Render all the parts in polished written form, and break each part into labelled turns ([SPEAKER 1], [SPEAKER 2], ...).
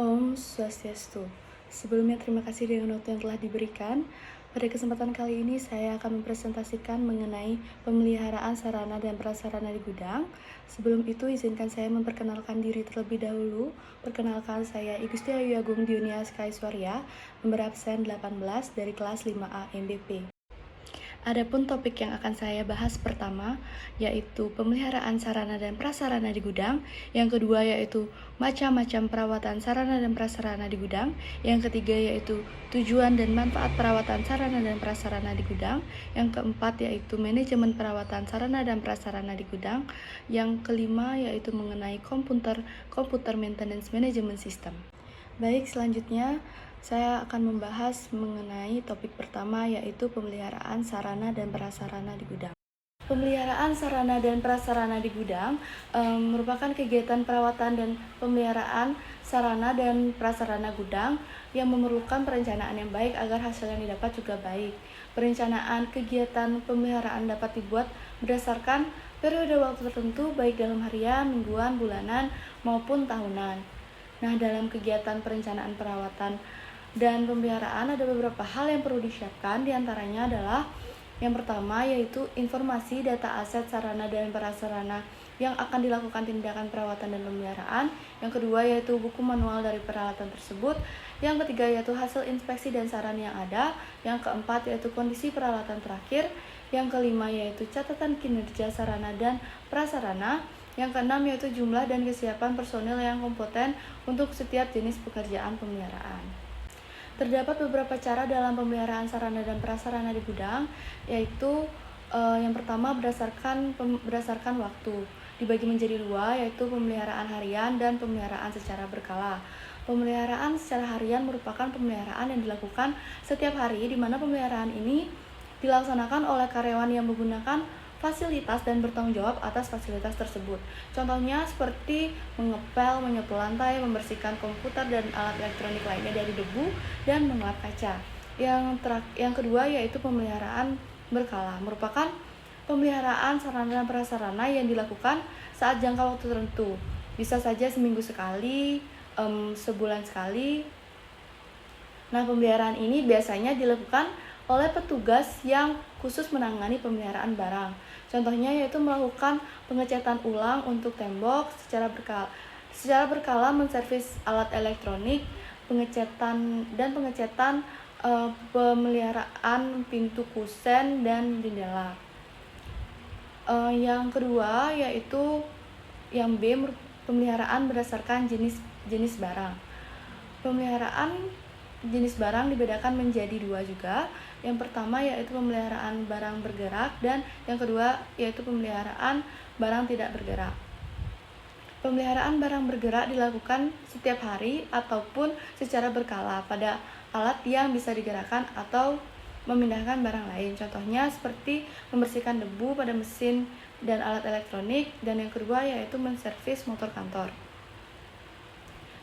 [SPEAKER 1] Om Swastiastu. Sebelumnya terima kasih dengan waktu yang telah diberikan. Pada kesempatan kali ini saya akan mempresentasikan mengenai pemeliharaan sarana dan prasarana di gudang. Sebelum itu izinkan saya memperkenalkan diri terlebih dahulu. Perkenalkan saya Igusti Ayu Agung Diunia Skaiswarya, nomor absen 18 dari kelas 5A MBP. Adapun topik yang akan saya bahas pertama yaitu pemeliharaan sarana dan prasarana di gudang, yang kedua yaitu macam-macam perawatan sarana dan prasarana di gudang, yang ketiga yaitu tujuan dan manfaat perawatan sarana dan prasarana di gudang, yang keempat yaitu manajemen perawatan sarana dan prasarana di gudang, yang kelima yaitu mengenai komputer maintenance management system. Baik, selanjutnya saya akan membahas mengenai topik pertama yaitu pemeliharaan sarana dan prasarana di gudang. Pemeliharaan sarana dan prasarana di gudang merupakan kegiatan perawatan dan pemeliharaan sarana dan prasarana gudang yang memerlukan perencanaan yang baik agar hasil yang didapat juga baik. Perencanaan kegiatan pemeliharaan dapat dibuat berdasarkan periode waktu tertentu baik dalam harian, mingguan, bulanan, maupun tahunan. Nah, dalam kegiatan perencanaan perawatan dan pemeliharaan ada beberapa hal yang perlu disiapkan, diantaranya adalah yang pertama yaitu informasi data aset sarana dan prasarana yang akan dilakukan tindakan perawatan dan pemeliharaan. Yang kedua yaitu buku manual dari peralatan tersebut. Yang ketiga yaitu hasil inspeksi dan saran yang ada. Yang keempat yaitu kondisi peralatan terakhir. Yang kelima yaitu catatan kinerja sarana dan prasarana. Yang keenam yaitu jumlah dan kesiapan personil yang kompeten untuk setiap jenis pekerjaan pemeliharaan. Terdapat beberapa cara dalam pemeliharaan sarana dan prasarana di gudang, yaitu yang pertama berdasarkan waktu. Dibagi menjadi dua, yaitu pemeliharaan harian dan pemeliharaan secara berkala. Pemeliharaan secara harian merupakan pemeliharaan yang dilakukan setiap hari, di mana pemeliharaan ini dilaksanakan oleh karyawan yang menggunakan fasilitas dan bertanggung jawab atas fasilitas tersebut. Contohnya seperti mengepel, menyapu lantai, membersihkan komputer dan alat elektronik lainnya dari debu, dan mengelap kaca. Yang kedua yaitu pemeliharaan berkala, merupakan pemeliharaan sarana dan prasarana yang dilakukan saat jangka waktu tertentu. Bisa saja seminggu sekali, sebulan sekali. Nah, pemeliharaan ini biasanya dilakukan oleh petugas yang khusus menangani pemeliharaan barang. Contohnya yaitu melakukan pengecatan ulang untuk tembok secara berkala menservis alat elektronik, pengecatan pemeliharaan pintu kusen dan jendela. Yang kedua yaitu yang B, pemeliharaan berdasarkan jenis barang. Pemeliharaan jenis barang dibedakan menjadi dua juga. Yang pertama yaitu pemeliharaan barang bergerak, dan yang kedua yaitu pemeliharaan barang tidak bergerak. Pemeliharaan barang bergerak dilakukan setiap hari ataupun secara berkala pada alat yang bisa digerakkan atau memindahkan barang lain. Contohnya seperti membersihkan debu pada mesin dan alat elektronik, dan yang kedua yaitu menservis motor kantor.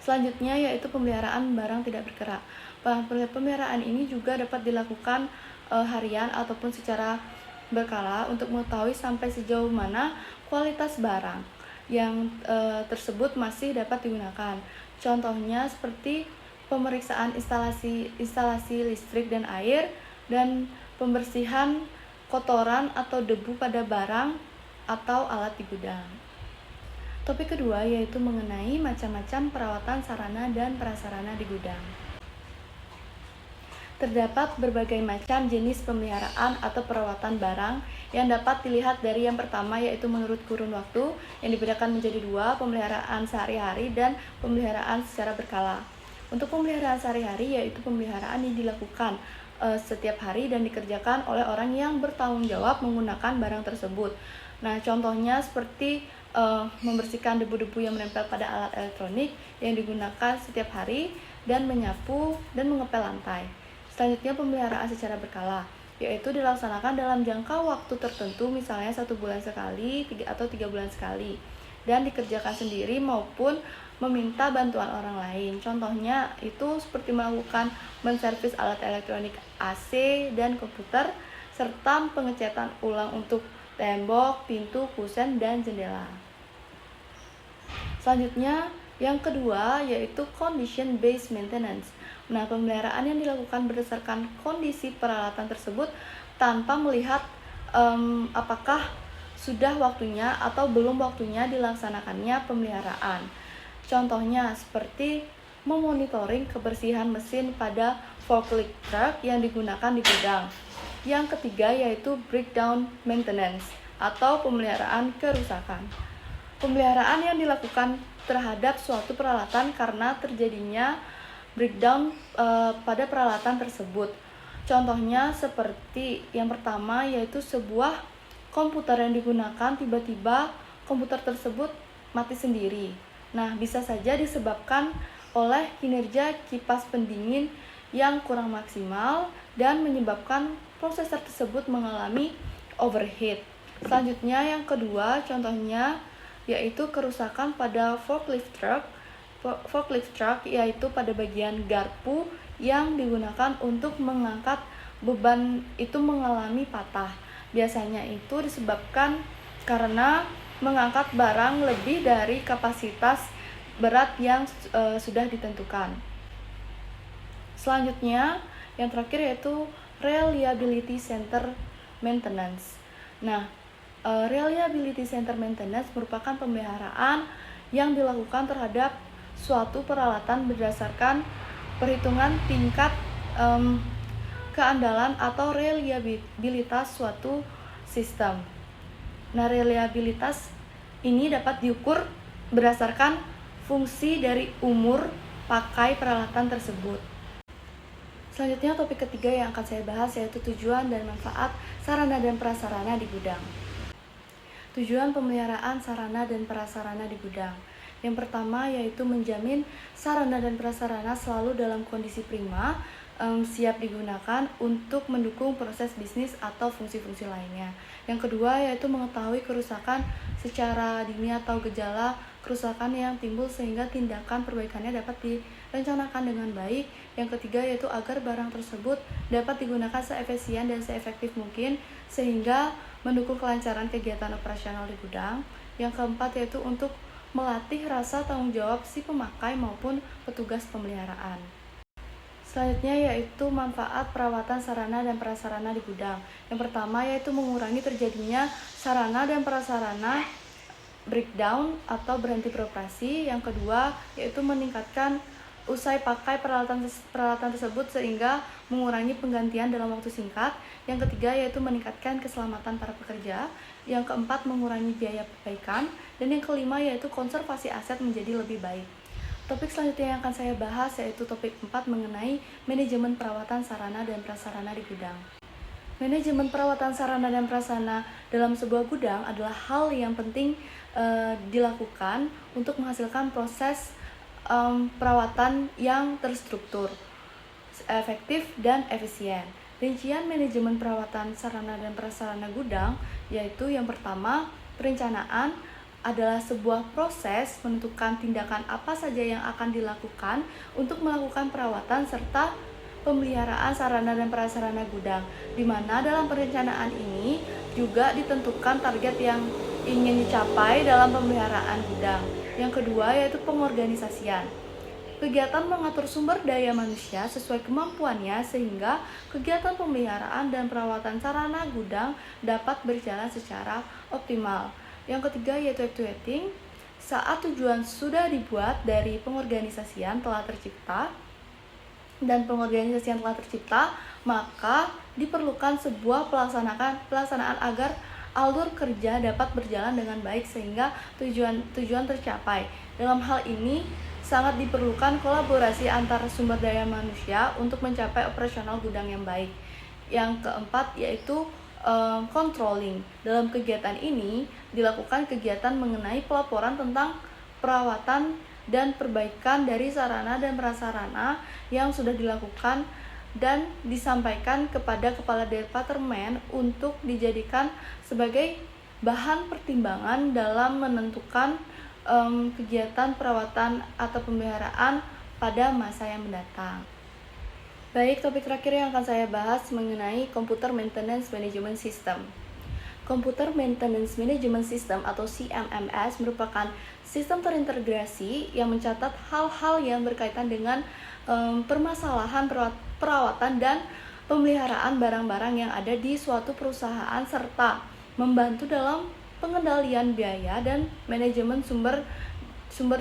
[SPEAKER 1] Selanjutnya yaitu pemeliharaan barang tidak bergerak. Pemeliharaan ini juga dapat dilakukan harian ataupun secara berkala untuk mengetahui sampai sejauh mana kualitas barang yang tersebut masih dapat digunakan. Contohnya seperti pemeriksaan instalasi listrik dan air, dan pembersihan kotoran atau debu pada barang atau alat di gudang. Topik kedua yaitu mengenai macam-macam perawatan sarana dan prasarana di gudang. Terdapat berbagai macam jenis pemeliharaan atau perawatan barang yang dapat dilihat dari yang pertama yaitu menurut kurun waktu, yang dibedakan menjadi dua, pemeliharaan sehari-hari dan pemeliharaan secara berkala. Untuk pemeliharaan sehari-hari yaitu pemeliharaan yang dilakukan setiap hari dan dikerjakan oleh orang yang bertanggung jawab menggunakan barang tersebut. Nah, contohnya seperti membersihkan debu-debu yang menempel pada alat elektronik yang digunakan setiap hari, dan menyapu dan mengepel lantai. Selanjutnya pemeliharaan secara berkala, yaitu dilaksanakan dalam jangka waktu tertentu, misalnya 1 bulan sekali atau 3 bulan sekali, dan dikerjakan sendiri maupun meminta bantuan orang lain. Contohnya itu seperti melakukan menservis alat elektronik AC dan komputer, serta pengecatan ulang untuk tembok, pintu, kusen, dan jendela. Selanjutnya Yang kedua yaitu condition based maintenance. Nah, pemeliharaan yang dilakukan berdasarkan kondisi peralatan tersebut tanpa melihat apakah sudah waktunya atau belum waktunya dilaksanakannya pemeliharaan. Contohnya seperti memonitoring kebersihan mesin pada forklift truck yang digunakan di gudang. Yang ketiga yaitu breakdown maintenance atau pemeliharaan kerusakan. Pemeliharaan yang dilakukan terhadap suatu peralatan karena terjadinya breakdown pada peralatan tersebut. Contohnya seperti yang pertama yaitu sebuah komputer yang digunakan tiba-tiba komputer tersebut mati sendiri. Nah, bisa saja disebabkan oleh kinerja kipas pendingin yang kurang maksimal dan menyebabkan prosesor tersebut mengalami overheat. Selanjutnya yang kedua contohnya yaitu kerusakan pada forklift truck yaitu pada bagian garpu yang digunakan untuk mengangkat beban itu mengalami patah. Biasanya itu disebabkan karena mengangkat barang lebih dari kapasitas berat yang sudah ditentukan. Selanjutnya yang terakhir yaitu reliability center maintenance. Nah, reliability center maintenance merupakan pemeliharaan yang dilakukan terhadap suatu peralatan berdasarkan perhitungan tingkat keandalan atau reliabilitas suatu sistem. Nah, reliabilitas ini dapat diukur berdasarkan fungsi dari umur pakai peralatan tersebut. Selanjutnya topik ketiga yang akan saya bahas yaitu tujuan dan manfaat sarana dan prasarana di gudang. Tujuan pemeliharaan sarana dan prasarana di gudang. Yang pertama yaitu menjamin sarana dan prasarana selalu dalam kondisi prima, siap digunakan untuk mendukung proses bisnis atau fungsi-fungsi lainnya. Yang kedua yaitu mengetahui kerusakan secara dini atau gejala kerusakan yang timbul sehingga tindakan perbaikannya dapat direncanakan dengan baik. Yang ketiga yaitu agar barang tersebut dapat digunakan seefisien dan seefektif mungkin sehingga mendukung kelancaran kegiatan operasional di gudang. Yang keempat yaitu untuk melatih rasa tanggung jawab si pemakai maupun petugas pemeliharaan. Selanjutnya yaitu manfaat perawatan sarana dan prasarana di gudang. Yang pertama yaitu mengurangi terjadinya sarana dan prasarana breakdown atau berhenti beroperasi. Yang kedua yaitu meningkatkan usai pakai peralatan tersebut sehingga mengurangi penggantian dalam waktu singkat. Yang ketiga yaitu meningkatkan keselamatan para pekerja. Yang keempat mengurangi biaya perbaikan. Dan yang kelima yaitu konservasi aset menjadi lebih baik. Topik selanjutnya yang akan saya bahas yaitu topik 4 mengenai manajemen perawatan sarana dan prasarana di gudang. Manajemen perawatan sarana dan prasarana dalam sebuah gudang adalah hal yang penting dilakukan untuk menghasilkan proses perawatan yang terstruktur, efektif, dan efisien. Rincian manajemen perawatan sarana dan prasarana gudang yaitu yang pertama, perencanaan adalah sebuah proses menentukan tindakan apa saja yang akan dilakukan untuk melakukan perawatan serta pemeliharaan sarana dan prasarana gudang, di mana dalam perencanaan ini juga ditentukan target yang ingin dicapai dalam pemeliharaan gudang. Yang kedua yaitu pengorganisasian. Kegiatan mengatur sumber daya manusia sesuai kemampuannya sehingga kegiatan pemeliharaan dan perawatan sarana gudang dapat berjalan secara optimal. Yang ketiga yaitu actuating. Saat tujuan sudah dibuat dari pengorganisasian telah tercipta dan pengorganisasian telah tercipta, maka diperlukan sebuah pelaksanaan agar alur kerja dapat berjalan dengan baik sehingga tujuan tercapai. Dalam hal ini sangat diperlukan kolaborasi antar sumber daya manusia untuk mencapai operasional gudang yang baik. Yang keempat yaitu controlling. Dalam kegiatan ini dilakukan kegiatan mengenai pelaporan tentang perawatan dan perbaikan dari sarana dan prasarana yang sudah dilakukan dan disampaikan kepada kepala departemen untuk dijadikan sebagai bahan pertimbangan dalam menentukan kegiatan perawatan atau pemeliharaan pada masa yang mendatang. Baik, topik terakhir yang akan saya bahas mengenai Computer Maintenance Management System. Computer Maintenance Management System atau CMMS merupakan sistem terintegrasi yang mencatat hal-hal yang berkaitan dengan permasalahan perawatan dan pemeliharaan barang-barang yang ada di suatu perusahaan serta membantu dalam pengendalian biaya dan manajemen sumber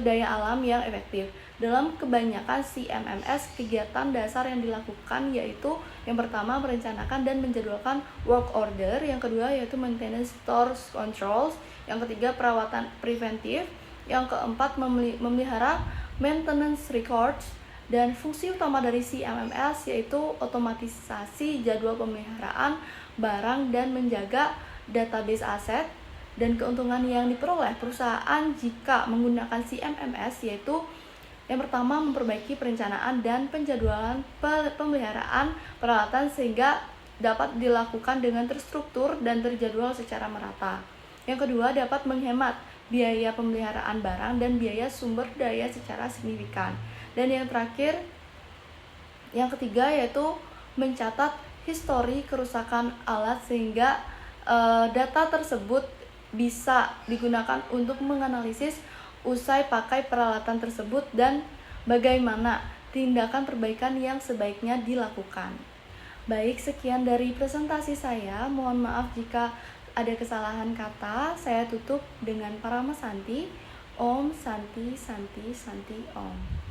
[SPEAKER 1] daya alam yang efektif. Dalam kebanyakan CMMS, kegiatan dasar yang dilakukan yaitu yang pertama merencanakan dan menjadwalkan work order, yang kedua yaitu maintenance stores controls, yang ketiga perawatan preventif, yang keempat memelihara maintenance records, dan fungsi utama dari CMMS yaitu otomatisasi jadwal pemeliharaan barang dan menjaga database aset. Dan keuntungan yang diperoleh perusahaan jika menggunakan CMMS yaitu yang pertama, memperbaiki perencanaan dan penjadwalan pemeliharaan peralatan sehingga dapat dilakukan dengan terstruktur dan terjadwal secara merata. Yang kedua, dapat menghemat biaya pemeliharaan barang dan biaya sumber daya secara signifikan. Dan yang terakhir, yang ketiga yaitu mencatat histori kerusakan alat sehingga data tersebut bisa digunakan untuk menganalisis usai pakai peralatan tersebut dan bagaimana tindakan perbaikan yang sebaiknya dilakukan. Baik, sekian dari presentasi saya. Mohon maaf jika ada kesalahan kata. Saya tutup dengan Parama Santi. Om Santi Santi Santi Om.